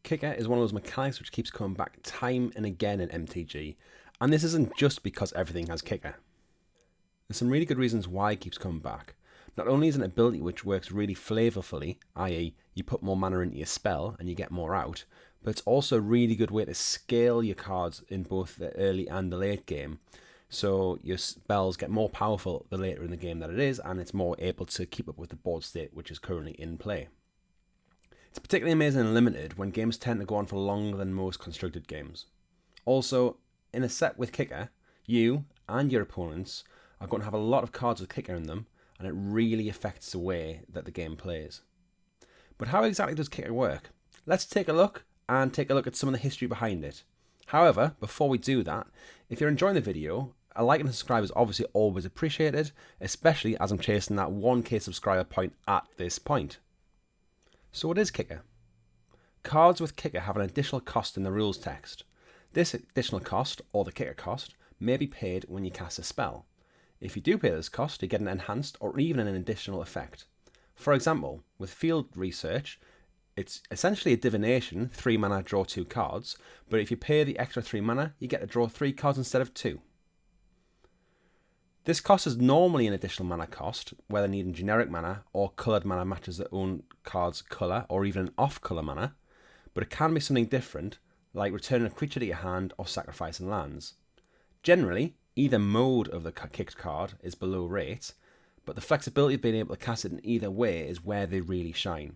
Kicker is one of those mechanics which keeps coming back time and again in MTG, and this isn't just because everything has Kicker. There's some really good reasons why it keeps coming back. Not only is it an ability which works really flavourfully, i.e. you put more mana into your spell and you get more out, but it's also a really good way to scale your cards in both the early and the late game. So your spells get more powerful the later in the game that it is, and it's more able to keep up with the board state which is currently in play. It's particularly amazing in Limited when games tend to go on for longer than most constructed games. Also, in a set with Kicker, you and your opponents are going to have a lot of cards with Kicker in them, and it really affects the way that the game plays. But how exactly does Kicker work? Let's take a look at some of the history behind it. However, before we do that, if you're enjoying the video, a like and a subscribe is obviously always appreciated, especially as I'm chasing that 1k subscriber point at this point. So what is Kicker? Cards with Kicker have an additional cost in the rules text. This additional cost, or the Kicker cost, may be paid when you cast a spell. If you do pay this cost, you get an enhanced or even an additional effect. For example, with Field Research, it's essentially a divination, 3 mana, draw 2 cards, but if you pay the extra 3 mana, you get to draw 3 cards instead of 2. This cost is normally an additional mana cost, whether needing generic mana or coloured mana matches their own card's colour, or even an off-colour mana, but it can be something different, like returning a creature to your hand or sacrificing lands. Generally, either mode of the kicked card is below rate, but the flexibility of being able to cast it in either way is where they really shine.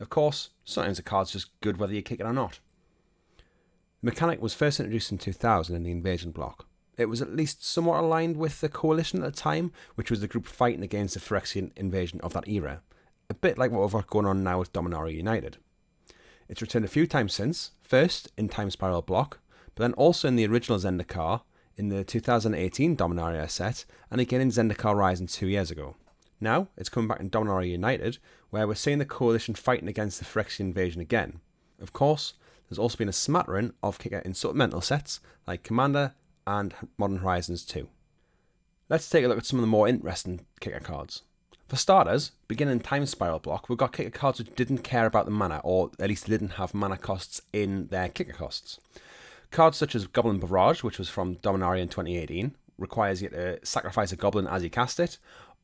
Of course, sometimes a card's just good whether you kick it or not. The mechanic was first introduced in 2000 in the Invasion block. It was at least somewhat aligned with the Coalition at the time, which was the group fighting against the Phyrexian invasion of that era. A bit like what we've got going on now with Dominaria United. It's returned a few times since, first in Time Spiral block, but then also in the original Zendikar, in the 2018 Dominaria set, and again in Zendikar Rising 2 years ago. Now, it's coming back in Dominaria United, where we're seeing the Coalition fighting against the Phyrexian invasion again. Of course, there's also been a smattering of Kicker in supplemental sets, like Commander and Modern Horizons 2. Let's take a look at some of the more interesting Kicker cards. For starters, beginning in Time Spiral block, we've got Kicker cards which didn't care about the mana, or at least didn't have mana costs in their Kicker costs. Cards such as Goblin Barrage, which was from Dominaria in 2018, requires you to sacrifice a goblin as you cast it,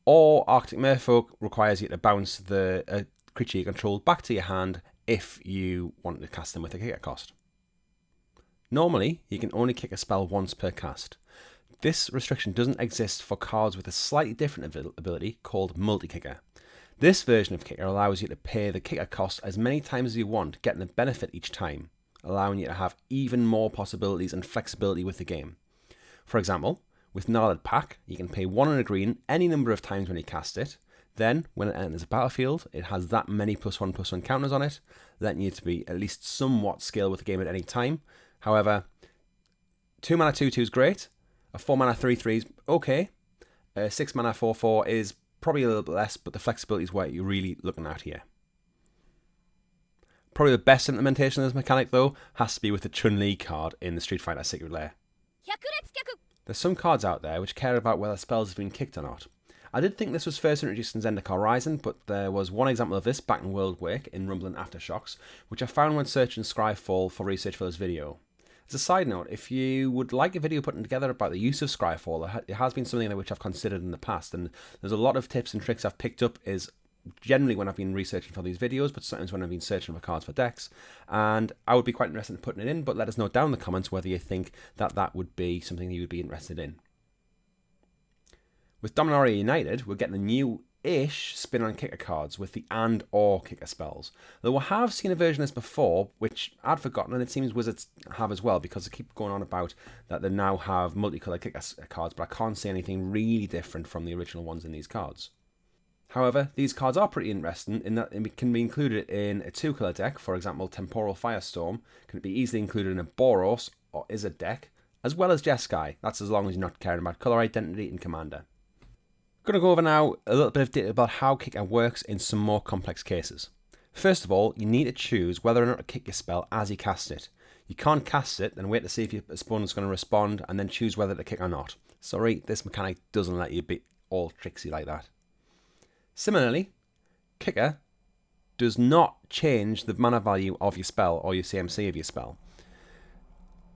or Arctic Merfolk requires you to bounce the creature you control back to your hand if you want to cast them with a Kicker cost. Normally, you can only kick a spell once per cast. This restriction doesn't exist for cards with a slightly different ability called Multikicker. This version of Kicker allows you to pay the Kicker cost as many times as you want, getting a benefit each time, allowing you to have even more possibilities and flexibility with the game. For example, with Gnarled Pack, you can pay 1 and a green any number of times when you cast it. Then, when it enters a battlefield, it has that many +1/+1 counters on it, letting you to be at least somewhat skilled with the game at any time. However, 2 mana 2/2 is great, a 4 mana 3/3 is okay, a 6 mana 4/4 is probably a little bit less, but the flexibility is what you're really looking at here. Probably the best implementation of this mechanic, though, has to be with the Chun-Li card in the Street Fighter Secret Lair. There's some cards out there which care about whether spells have been kicked or not. I did think this was first introduced in Zendikar Rising, but there was one example of this back in World Wake in Rumbling Aftershocks, which I found when searching Scryfall for research for this video. As a side note, if you would like a video putting together about the use of Scryfall, it has been something which I've considered in the past, and there's a lot of tips and tricks I've picked up is generally when I've been researching for these videos, but sometimes when I've been searching for cards for decks, and I would be quite interested in putting it in, but let us know down in the comments whether you think that that would be something you would be interested in. With Dominaria United, we're getting a new-ish spin on Kicker cards with the and/or Kicker spells. Though I have seen a version of this before, which I'd forgotten, and it seems Wizards have as well, because they keep going on about that they now have multicolour Kicker cards, but I can't see anything really different from the original ones in these cards. However, these cards are pretty interesting in that it can be included in a 2-colour deck, for example Temporal Firestorm, can be easily included in a Boros or Izzet deck, as well as Jeskai, that's as long as you're not caring about colour identity in Commander. I'm going to go over now a little bit of data about how Kicker works in some more complex cases. First of all, you need to choose whether or not to kick your spell as you cast it. You can't cast it, then wait to see if your opponent's going to respond, and then choose whether to kick or not. Sorry, this mechanic doesn't let you be all tricksy like that. Similarly, Kicker does not change the mana value of your spell or your CMC of your spell.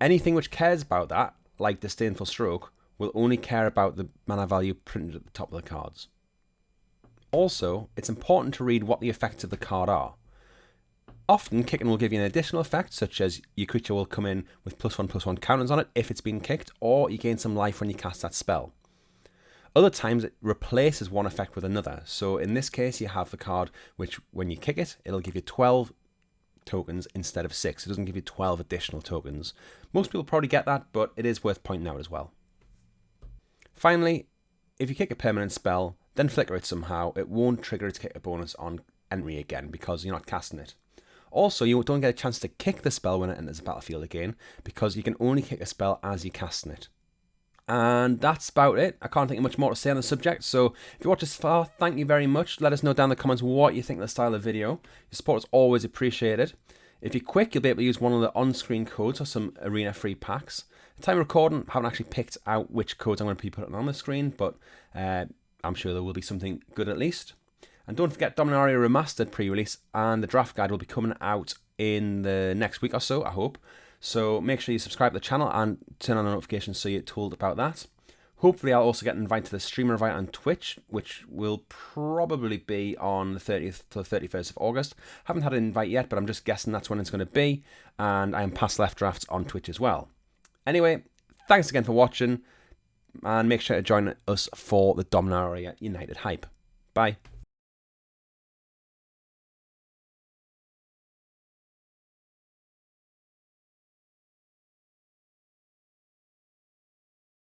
Anything which cares about that, like Disdainful Stroke, will only care about the mana value printed at the top of the cards. Also, it's important to read what the effects of the card are. Often, kicking will give you an additional effect, such as your creature will come in with +1/+1 counters on it if it's been kicked, or you gain some life when you cast that spell. Other times, it replaces one effect with another. So in this case, you have the card which, when you kick it, it'll give you 12 tokens instead of 6. It doesn't give you 12 additional tokens. Most people probably get that, but it is worth pointing out as well. Finally, if you kick a permanent spell, then flicker it somehow, it won't trigger its kicker bonus on entry again because you're not casting it. Also, you don't get a chance to kick the spell when it enters the battlefield again, because you can only kick a spell as you're casting it. And that's about it. I can't think of much more to say on the subject, so if you watched this far, thank you very much. Let us know down in the comments what you think of the style of the video. Your support is always appreciated. If you're quick, you'll be able to use one of the on-screen codes or some Arena free packs. At the time of recording, I haven't actually picked out which codes I'm going to be putting on the screen, but I'm sure there will be something good at least. And don't forget Dominaria Remastered pre-release, and the draft guide will be coming out in the next week or so, I hope. So make sure you subscribe to the channel and turn on the notifications so you're told about that. Hopefully I'll also get invited to the streamer event on Twitch, which will probably be on the 30th to the 31st of August. Haven't had an invite yet, but I'm just guessing that's when it's going to be. And I am past left drafts on Twitch as well. Anyway, thanks again for watching, and make sure to join us for the Dominaria United hype. Bye.